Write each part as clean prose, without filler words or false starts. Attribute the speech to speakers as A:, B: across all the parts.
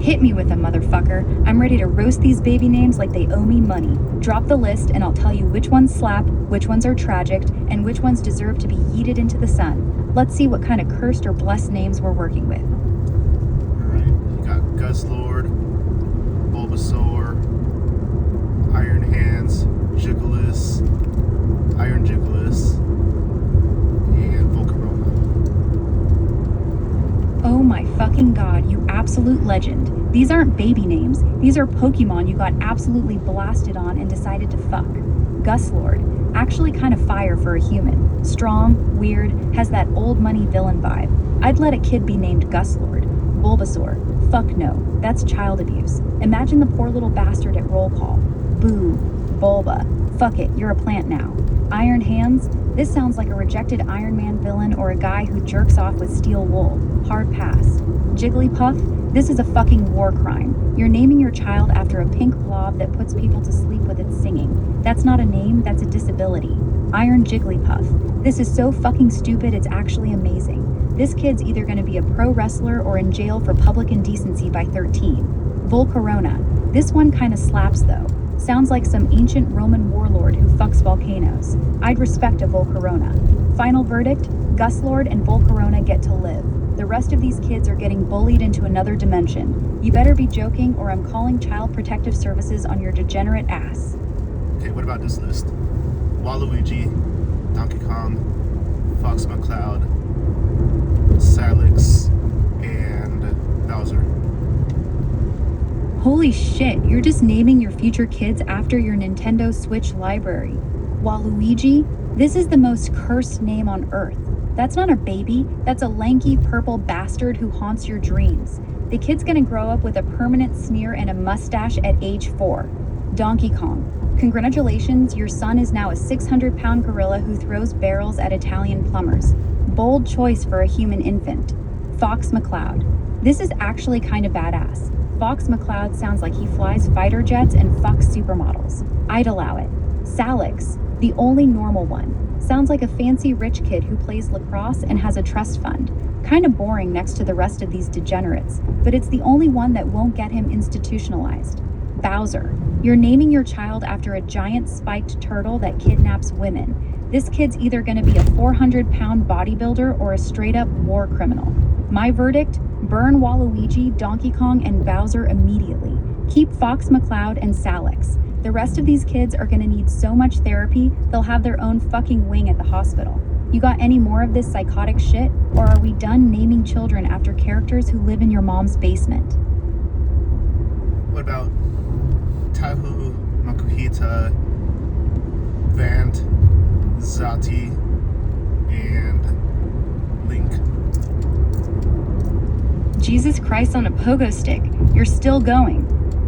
A: Hit me with them, motherfucker. I'm ready to roast these baby names like they owe me money. Drop the list and I'll tell you which ones slap, which ones are tragic, and which ones deserve to be yeeted into the sun. Let's see what kind of cursed or blessed names we're working with.
B: Alright, you got Guslord, Bulbasaur, Iron Hands, Jigglypuff, Iron Jigglypuff, and Volcarona.
A: Oh my fucking god, you absolute legend. These aren't baby names. These are Pokemon you got absolutely blasted on and decided to fuck. Guslord, actually kind of fire for a human. Strong, weird, has that old money villain vibe. I'd let a kid be named Guslord. Bulbasaur, fuck no, that's child abuse. Imagine the poor little bastard at roll call. Boo, Bulba, fuck it, you're a plant now. Iron Hands, this sounds like a rejected Iron Man villain or a guy who jerks off with steel wool. Hard pass. Jigglypuff, this is a fucking war crime. You're naming your child after a pink blob that puts people to sleep with its singing. That's not a name, that's a disability. Iron Jigglypuff, this is so fucking stupid it's actually amazing. This kid's either gonna be a pro wrestler or in jail for public indecency by 13. Volcarona, this one kinda slaps though. Sounds like some ancient Roman warlord who fucks volcanoes. I'd respect a Volcarona. Final verdict, Guslord and Volcarona get to live. The rest of these kids are getting bullied into another dimension. You better be joking or I'm calling Child Protective Services on your degenerate ass.
B: Okay, what about this list? Waluigi, Donkey Kong, Fox McCloud, Salix, and Bowser.
A: Holy shit, you're just naming your future kids after your Nintendo Switch library. Waluigi? This is the most cursed name on Earth. That's not a baby, that's a lanky purple bastard who haunts your dreams. The kid's gonna grow up with a permanent sneer and a mustache at age 4. Donkey Kong. Congratulations, your son is now a 600-pound gorilla who throws barrels at Italian plumbers. Bold choice for a human infant. Fox McCloud. This is actually kind of badass. Fox McCloud sounds like he flies fighter jets and fucks supermodels. I'd allow it. Salix, the only normal one. Sounds like a fancy rich kid who plays lacrosse and has a trust fund. Kinda boring next to the rest of these degenerates, but it's the only one that won't get him institutionalized. Bowser, you're naming your child after a giant spiked turtle that kidnaps women. This kid's either gonna be a 400-pound bodybuilder or a straight-up war criminal. My verdict, burn Waluigi, Donkey Kong, and Bowser immediately. Keep Fox McCloud and Salix. The rest of these kids are gonna need so much therapy, they'll have their own fucking wing at the hospital. You got any more of this psychotic shit? Or are we done naming children after characters who live in your mom's basement?
B: What about Tahu, Makuhita, Vant, Zati, and Link?
A: Jesus Christ on a pogo stick, you're still going.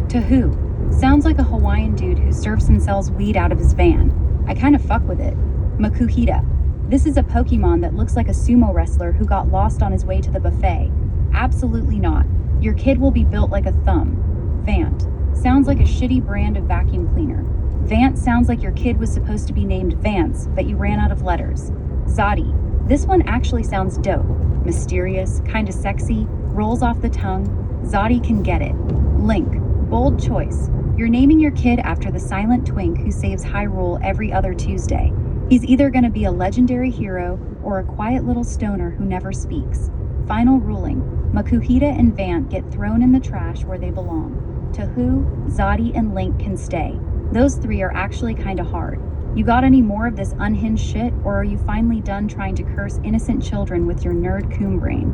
A: To who? Sounds like a Hawaiian dude who surfs and sells weed out of his van. I kinda fuck with it. Makuhita. This is a Pokemon that looks like a sumo wrestler who got lost on his way to the buffet. Absolutely not. Your kid will be built like a thumb. Vant. Sounds like a shitty brand of vacuum cleaner. Vant sounds like your kid was supposed to be named Vance, but you ran out of letters. Zadi. This one actually sounds dope. Mysterious, kinda sexy, rolls off the tongue. Zadi can get it. Link. Bold choice. You're naming your kid after the silent twink who saves Hyrule every other Tuesday. He's either gonna be a legendary hero or a quiet little stoner who never speaks. Final ruling. Makuhita and Vant get thrown in the trash where they belong. Tahu, Zadi, and Link can stay. Those three are actually kinda hard. You got any more of this unhinged shit, or are you finally done trying to curse innocent children with your nerd coon brain?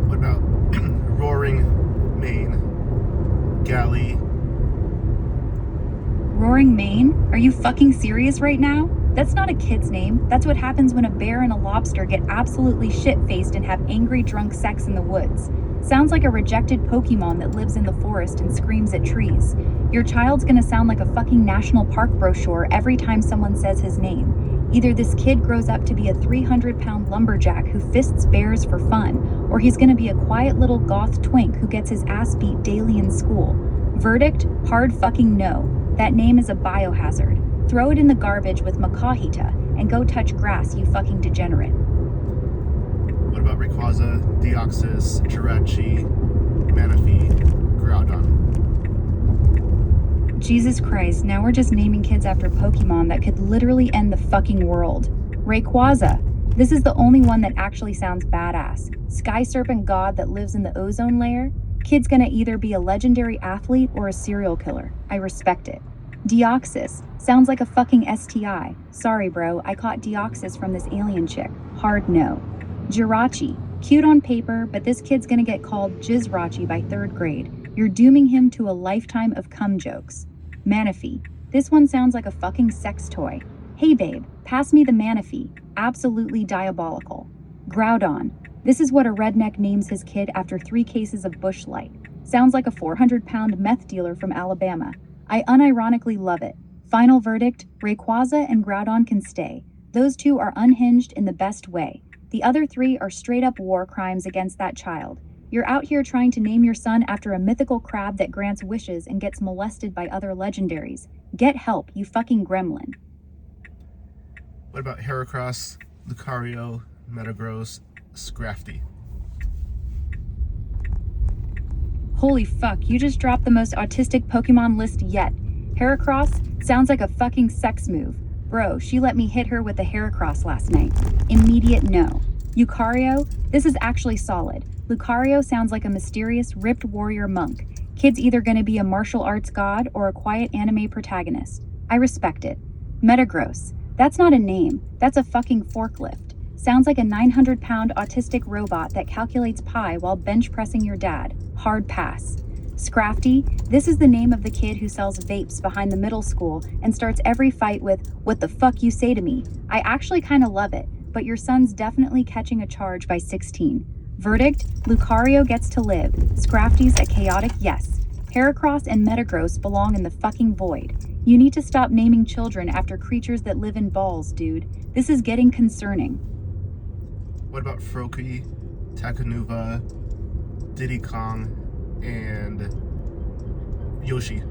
B: What about Roaring Mane, Galley?
A: Roaring Mane? Are you fucking serious right now? That's not a kid's name. That's what happens when a bear and a lobster get absolutely shit-faced and have angry drunk sex in the woods. Sounds like a rejected Pokemon that lives in the forest and screams at trees. Your child's gonna sound like a fucking national park brochure every time someone says his name. Either this kid grows up to be a 300-pound lumberjack who fists bears for fun, or he's gonna be a quiet little goth twink who gets his ass beat daily in school. Verdict, hard fucking no. That name is a biohazard. Throw it in the garbage with Makahita and go touch grass, you fucking degenerate.
B: What about Rayquaza, Deoxys, Jirachi, Manaphy, Groudon.
A: Jesus Christ, now we're just naming kids after Pokemon that could literally end the fucking world. Rayquaza. This is the only one that actually sounds badass. Sky Serpent God that lives in the ozone layer? Kid's gonna either be a legendary athlete or a serial killer. I respect it. Deoxys. Sounds like a fucking STI. Sorry, bro, I caught Deoxys from this alien chick. Hard no. Jirachi. Cute on paper, but this kid's gonna get called Jizrachi by 3rd grade. You're dooming him to a lifetime of cum jokes. Manaphy. This one sounds like a fucking sex toy. Hey babe, pass me the Manaphy. Absolutely diabolical. Groudon. This is what a redneck names his kid after 3 cases of Bush Light. Sounds like a 400-pound meth dealer from Alabama. I unironically love it. Final verdict, Rayquaza and Groudon can stay. Those 2 are unhinged in the best way. The other 3 are straight up war crimes against that child. You're out here trying to name your son after a mythical crab that grants wishes and gets molested by other legendaries. Get help, you fucking gremlin.
B: What about Heracross, Lucario, Metagross, Scrafty?
A: Holy fuck, you just dropped the most autistic Pokemon list yet. Heracross sounds like a fucking sex move. Bro, she let me hit her with the Heracross last night. Immediate no. Lucario, this is actually solid. Lucario sounds like a mysterious, ripped warrior monk. Kid's either gonna be a martial arts god or a quiet anime protagonist. I respect it. Metagross. That's not a name, that's a fucking forklift. Sounds like a 900-pound autistic robot that calculates pi while bench pressing your dad. Hard pass. Scrafty, this is the name of the kid who sells vapes behind the middle school and starts every fight with, "What the fuck you say to me?" I actually kinda love it, but your son's definitely catching a charge by 16. Verdict, Lucario gets to live. Scrafty's a chaotic yes. Heracross and Metagross belong in the fucking void. You need to stop naming children after creatures that live in balls, dude. This is getting concerning.
B: What about Froakie, Takanuva, Diddy Kong, and Yoshi?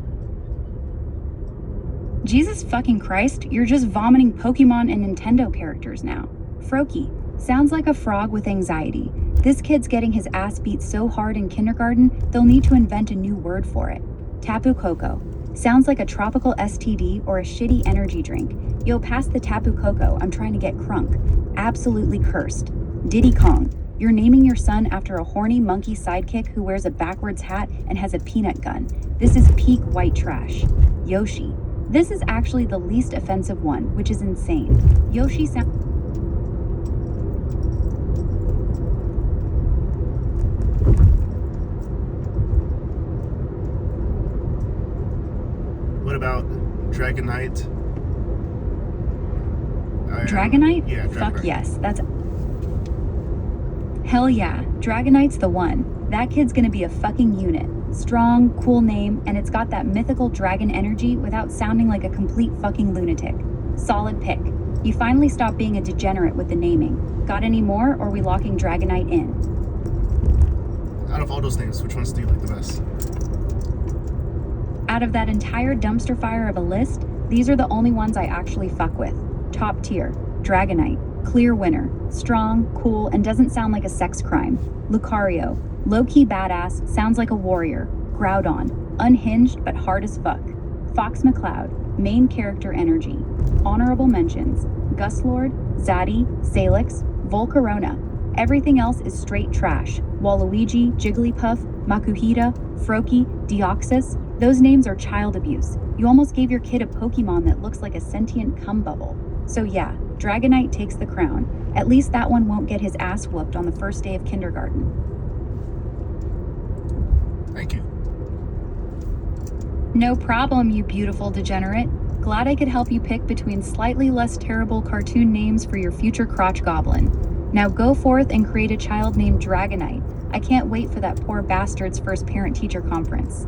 A: Jesus fucking Christ, you're just vomiting Pokemon and Nintendo characters now. Froakie, sounds like a frog with anxiety. This kid's getting his ass beat so hard in kindergarten, they'll need to invent a new word for it. Tapu Koko. Sounds like a tropical STD or a shitty energy drink. Yo, pass the Tapu Koko, I'm trying to get crunk. Absolutely cursed. Diddy Kong. You're naming your son after a horny monkey sidekick who wears a backwards hat and has a peanut gun. This is peak white trash. Yoshi. This is actually the least offensive one, which is insane. Yoshi sounds...
B: What about Dragonite?
A: Dragonite?
B: Yeah,
A: Fuck
B: Dragonite.
A: yes, that's... Hell yeah, Dragonite's the one. That kid's gonna be a fucking unit. Strong, cool name, and it's got that mythical dragon energy without sounding like a complete fucking lunatic. Solid pick. You finally stopped being a degenerate with the naming. Got any more, or are we locking Dragonite in?
B: Out of all those names, which ones do you like the best?
A: Out of that entire dumpster fire of a list, these are the only ones I actually fuck with. Top tier. Dragonite. Clear winner. Strong, cool, and doesn't sound like a sex crime. Lucario. Low-key badass, sounds like a warrior. Groudon. Unhinged, but hard as fuck. Fox McCloud. Main character energy. Honorable mentions. Guslord, Zaddy, Salix, Volcarona. Everything else is straight trash. Waluigi, Jigglypuff, Makuhita, Froakie, Deoxys. Those names are child abuse. You almost gave your kid a Pokemon that looks like a sentient cum bubble. So yeah, Dragonite takes the crown. At least that one won't get his ass whooped on the first day of kindergarten.
B: Thank you.
A: No problem, you beautiful degenerate. Glad I could help you pick between slightly less terrible cartoon names for your future crotch goblin. Now go forth and create a child named Dragonite. I can't wait for that poor bastard's first parent-teacher conference.